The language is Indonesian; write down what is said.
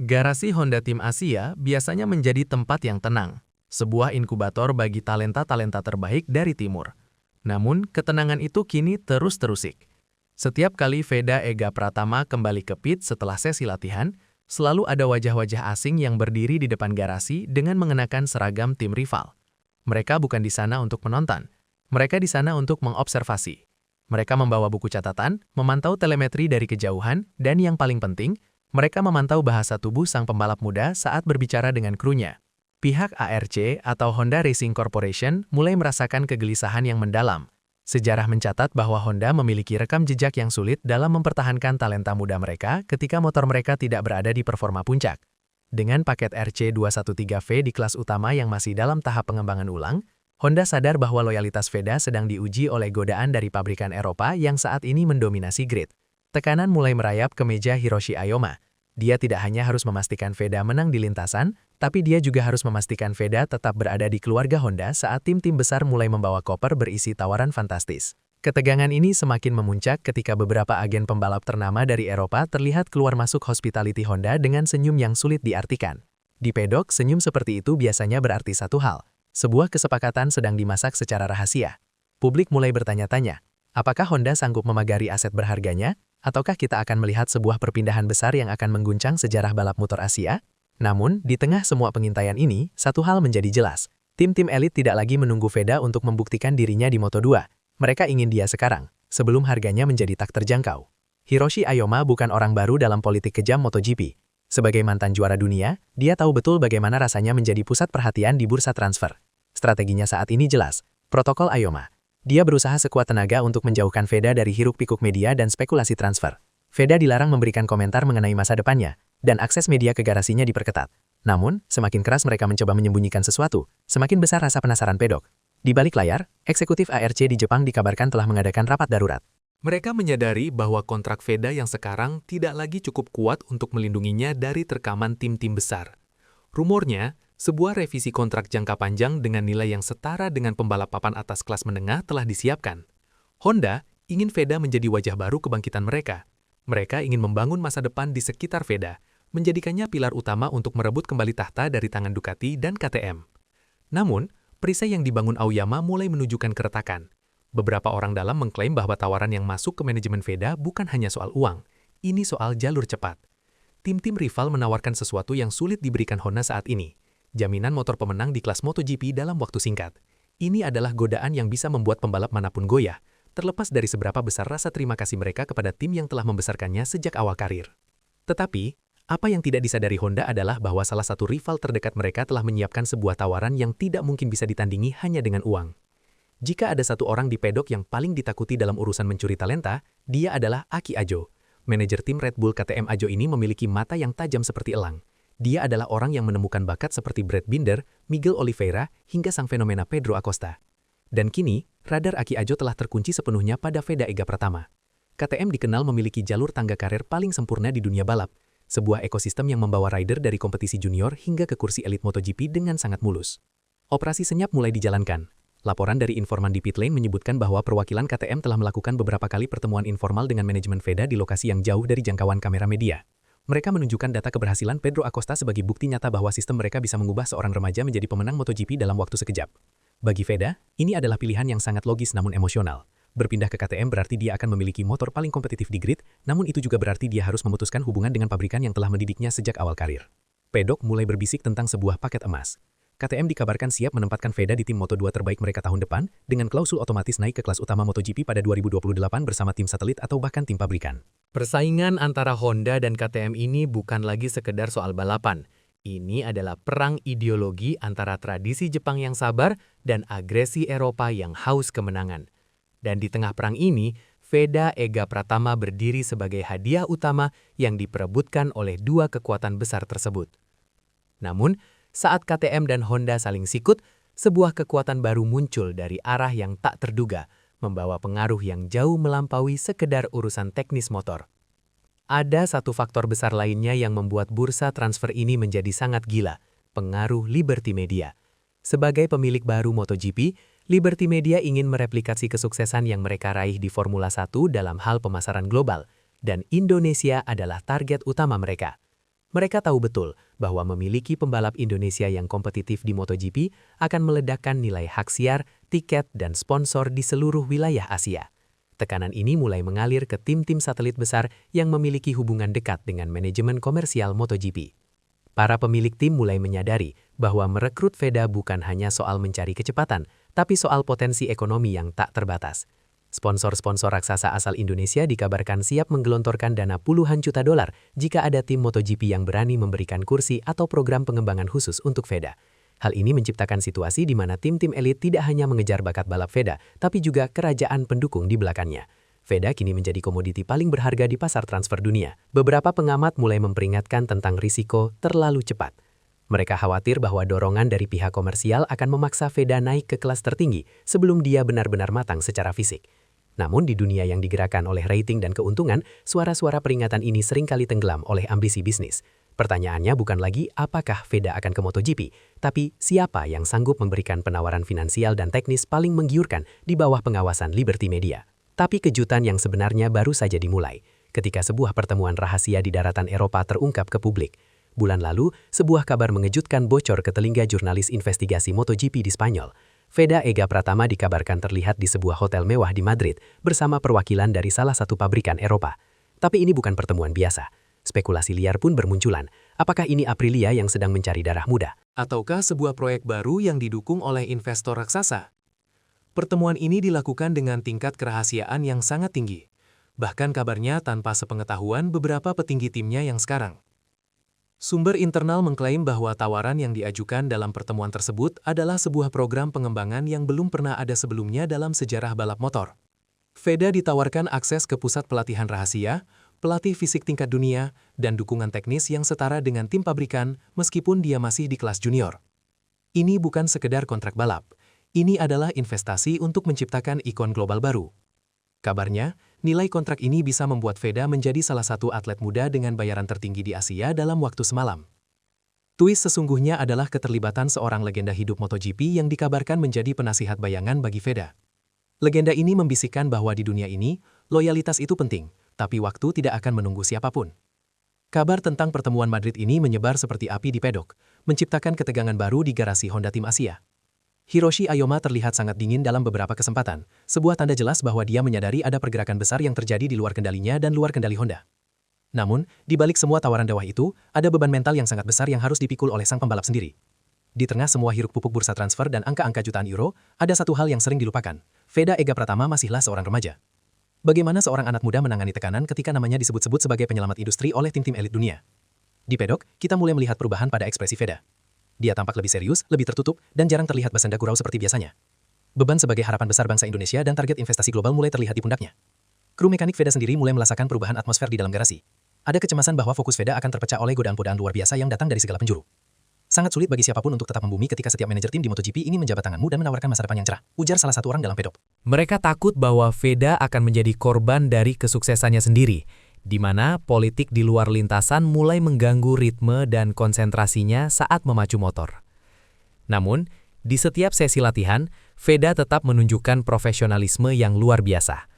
Garasi Honda Tim Asia biasanya menjadi tempat yang tenang, sebuah inkubator bagi talenta-talenta terbaik dari timur. Namun, ketenangan itu kini terus terusik. Setiap kali Veda Ega Pratama kembali ke pit setelah sesi latihan, selalu ada wajah-wajah asing yang berdiri di depan garasi dengan mengenakan seragam tim rival. Mereka bukan di sana untuk menonton, mereka di sana untuk mengobservasi. Mereka membawa buku catatan, memantau telemetri dari kejauhan, dan yang paling penting, mereka memantau bahasa tubuh sang pembalap muda saat berbicara dengan krunya. Pihak ARC atau Honda Racing Corporation mulai merasakan kegelisahan yang mendalam. Sejarah mencatat bahwa Honda memiliki rekam jejak yang sulit dalam mempertahankan talenta muda mereka ketika motor mereka tidak berada di performa puncak. Dengan paket RC213V di kelas utama yang masih dalam tahap pengembangan ulang, Honda sadar bahwa loyalitas Veda sedang diuji oleh godaan dari pabrikan Eropa yang saat ini mendominasi grid. Tekanan mulai merayap ke meja Hiroshi Ayoma. Dia tidak hanya harus memastikan Veda menang di lintasan, tapi dia juga harus memastikan Veda tetap berada di keluarga Honda saat tim-tim besar mulai membawa koper berisi tawaran fantastis. Ketegangan ini semakin memuncak ketika beberapa agen pembalap ternama dari Eropa terlihat keluar masuk hospitality Honda dengan senyum yang sulit diartikan. Di pedok, senyum seperti itu biasanya berarti satu hal. Sebuah kesepakatan sedang dimasak secara rahasia. Publik mulai bertanya-tanya, apakah Honda sanggup memagari aset berharganya? Ataukah kita akan melihat sebuah perpindahan besar yang akan mengguncang sejarah balap motor Asia? Namun, di tengah semua pengintaian ini, satu hal menjadi jelas. Tim-tim elit tidak lagi menunggu Veda untuk membuktikan dirinya di Moto2. Mereka ingin dia sekarang, sebelum harganya menjadi tak terjangkau. Hiroshi Ayoma bukan orang baru dalam politik kejam MotoGP. Sebagai mantan juara dunia, dia tahu betul bagaimana rasanya menjadi pusat perhatian di bursa transfer. Strateginya saat ini jelas, protokol Ayoma. Dia berusaha sekuat tenaga untuk menjauhkan Veda dari hiruk-pikuk media dan spekulasi transfer. Veda dilarang memberikan komentar mengenai masa depannya, dan akses media ke garasinya diperketat. Namun, semakin keras mereka mencoba menyembunyikan sesuatu, semakin besar rasa penasaran pedok. Di balik layar, eksekutif ARC di Jepang dikabarkan telah mengadakan rapat darurat. Mereka menyadari bahwa kontrak Veda yang sekarang tidak lagi cukup kuat untuk melindunginya dari terkaman tim-tim besar. Rumornya, sebuah revisi kontrak jangka panjang dengan nilai yang setara dengan pembalap papan atas kelas menengah telah disiapkan. Honda ingin Veda menjadi wajah baru kebangkitan mereka. Mereka ingin membangun masa depan di sekitar Veda, menjadikannya pilar utama untuk merebut kembali tahta dari tangan Ducati dan KTM. Namun, perisai yang dibangun Aoyama mulai menunjukkan keretakan. Beberapa orang dalam mengklaim bahwa tawaran yang masuk ke manajemen Veda bukan hanya soal uang, ini soal jalur cepat. Tim-tim rival menawarkan sesuatu yang sulit diberikan Honda saat ini. Jaminan motor pemenang di kelas MotoGP dalam waktu singkat. Ini adalah godaan yang bisa membuat pembalap manapun goyah, terlepas dari seberapa besar rasa terima kasih mereka kepada tim yang telah membesarkannya sejak awal karir. Tetapi, apa yang tidak disadari Honda adalah bahwa salah satu rival terdekat mereka telah menyiapkan sebuah tawaran yang tidak mungkin bisa ditandingi hanya dengan uang. Jika ada satu orang di pedok yang paling ditakuti dalam urusan mencuri talenta, dia adalah Aki Ajo. Manajer tim Red Bull KTM Ajo ini memiliki mata yang tajam seperti elang. Dia adalah orang yang menemukan bakat seperti Brad Binder, Miguel Oliveira, hingga sang fenomena Pedro Acosta. Dan kini, radar Aki Ajo telah terkunci sepenuhnya pada Veda Ega Pratama. KTM dikenal memiliki jalur tangga karir paling sempurna di dunia balap, sebuah ekosistem yang membawa rider dari kompetisi junior hingga ke kursi elit MotoGP dengan sangat mulus. Operasi senyap mulai dijalankan. Laporan dari informan di pit lane menyebutkan bahwa perwakilan KTM telah melakukan beberapa kali pertemuan informal dengan manajemen Veda di lokasi yang jauh dari jangkauan kamera media. Mereka menunjukkan data keberhasilan Pedro Acosta sebagai bukti nyata bahwa sistem mereka bisa mengubah seorang remaja menjadi pemenang MotoGP dalam waktu sekejap. Bagi Veda, ini adalah pilihan yang sangat logis namun emosional. Berpindah ke KTM berarti dia akan memiliki motor paling kompetitif di grid, namun itu juga berarti dia harus memutuskan hubungan dengan pabrikan yang telah mendidiknya sejak awal karir. Pedok mulai berbisik tentang sebuah paket emas. KTM dikabarkan siap menempatkan Veda di tim Moto2 terbaik mereka tahun depan, dengan klausul otomatis naik ke kelas utama MotoGP pada 2028 bersama tim satelit atau bahkan tim pabrikan. Persaingan antara Honda dan KTM ini bukan lagi sekedar soal balapan. Ini adalah perang ideologi antara tradisi Jepang yang sabar dan agresi Eropa yang haus kemenangan. Dan di tengah perang ini, Veda Ega Pratama berdiri sebagai hadiah utama yang diperebutkan oleh dua kekuatan besar tersebut. Namun, saat KTM dan Honda saling sikut, sebuah kekuatan baru muncul dari arah yang tak terduga, membawa pengaruh yang jauh melampaui sekedar urusan teknis motor. Ada satu faktor besar lainnya yang membuat bursa transfer ini menjadi sangat gila, pengaruh Liberty Media. Sebagai pemilik baru MotoGP, Liberty Media ingin mereplikasi kesuksesan yang mereka raih di Formula 1 dalam hal pemasaran global, dan Indonesia adalah target utama mereka. Mereka tahu betul bahwa memiliki pembalap Indonesia yang kompetitif di MotoGP akan meledakkan nilai hak siar, tiket, dan sponsor di seluruh wilayah Asia. Tekanan ini mulai mengalir ke tim-tim satelit besar yang memiliki hubungan dekat dengan manajemen komersial MotoGP. Para pemilik tim mulai menyadari bahwa merekrut VEDA bukan hanya soal mencari kecepatan, tapi soal potensi ekonomi yang tak terbatas. Sponsor-sponsor raksasa asal Indonesia dikabarkan siap menggelontorkan dana puluhan juta dolar jika ada tim MotoGP yang berani memberikan kursi atau program pengembangan khusus untuk VEDA. Hal ini menciptakan situasi di mana tim-tim elit tidak hanya mengejar bakat balap VEDA, tapi juga kerajaan pendukung di belakangnya. VEDA kini menjadi komoditi paling berharga di pasar transfer dunia. Beberapa pengamat mulai memperingatkan tentang risiko terlalu cepat. Mereka khawatir bahwa dorongan dari pihak komersial akan memaksa VEDA naik ke kelas tertinggi sebelum dia benar-benar matang secara fisik. Namun di dunia yang digerakkan oleh rating dan keuntungan, suara-suara peringatan ini seringkali tenggelam oleh ambisi bisnis. Pertanyaannya bukan lagi apakah VEDA akan ke MotoGP, tapi siapa yang sanggup memberikan penawaran finansial dan teknis paling menggiurkan di bawah pengawasan Liberty Media. Tapi kejutan yang sebenarnya baru saja dimulai, ketika sebuah pertemuan rahasia di daratan Eropa terungkap ke publik. Bulan lalu, sebuah kabar mengejutkan bocor ke telinga jurnalis investigasi MotoGP di Spanyol. VEDA Ega Pratama dikabarkan terlihat di sebuah hotel mewah di Madrid bersama perwakilan dari salah satu pabrikan Eropa. Tapi ini bukan pertemuan biasa. Spekulasi liar pun bermunculan. Apakah ini Aprilia yang sedang mencari darah muda? Ataukah sebuah proyek baru yang didukung oleh investor raksasa? Pertemuan ini dilakukan dengan tingkat kerahasiaan yang sangat tinggi. Bahkan kabarnya tanpa sepengetahuan beberapa petinggi timnya yang sekarang. Sumber internal mengklaim bahwa tawaran yang diajukan dalam pertemuan tersebut adalah sebuah program pengembangan yang belum pernah ada sebelumnya dalam sejarah balap motor. VEDA ditawarkan akses ke pusat pelatihan rahasia, pelatih fisik tingkat dunia, dan dukungan teknis yang setara dengan tim pabrikan meskipun dia masih di kelas junior. Ini bukan sekedar kontrak balap, ini adalah investasi untuk menciptakan ikon global baru. Kabarnya, nilai kontrak ini bisa membuat VEDA menjadi salah satu atlet muda dengan bayaran tertinggi di Asia dalam waktu semalam. Twist sesungguhnya adalah keterlibatan seorang legenda hidup MotoGP yang dikabarkan menjadi penasihat bayangan bagi VEDA. Legenda ini membisikkan bahwa di dunia ini, loyalitas itu penting, tapi waktu tidak akan menunggu siapapun. Kabar tentang pertemuan Madrid ini menyebar seperti api di pedok, menciptakan ketegangan baru di garasi Honda Tim Asia. Hiroshi Ayoma terlihat sangat dingin dalam beberapa kesempatan, sebuah tanda jelas bahwa dia menyadari ada pergerakan besar yang terjadi di luar kendalinya dan luar kendali Honda. Namun, di balik semua tawaran dewa itu, ada beban mental yang sangat besar yang harus dipikul oleh sang pembalap sendiri. Di tengah semua hiruk-pikuk bursa transfer dan angka-angka jutaan euro, ada satu hal yang sering dilupakan. VEDA Ega Pratama masihlah seorang remaja. Bagaimana seorang anak muda menangani tekanan ketika namanya disebut-sebut sebagai penyelamat industri oleh tim-tim elit dunia? Di pedok, kita mulai melihat perubahan pada ekspresi VEDA. Dia tampak lebih serius, lebih tertutup, dan jarang terlihat bersenda gurau seperti biasanya. Beban sebagai harapan besar bangsa Indonesia dan target investasi global mulai terlihat di pundaknya. Kru mekanik VEDA sendiri mulai merasakan perubahan atmosfer di dalam garasi. Ada kecemasan bahwa fokus VEDA akan terpecah oleh godaan-godaan luar biasa yang datang dari segala penjuru. Sangat sulit bagi siapapun untuk tetap membumi ketika setiap manajer tim di MotoGP ingin menjabat tanganmu dan menawarkan masa depan yang cerah, ujar salah satu orang dalam pedok. Mereka takut bahwa VEDA akan menjadi korban dari kesuksesannya sendiri, di mana politik di luar lintasan mulai mengganggu ritme dan konsentrasinya saat memacu motor. Namun, di setiap sesi latihan, VEDA tetap menunjukkan profesionalisme yang luar biasa.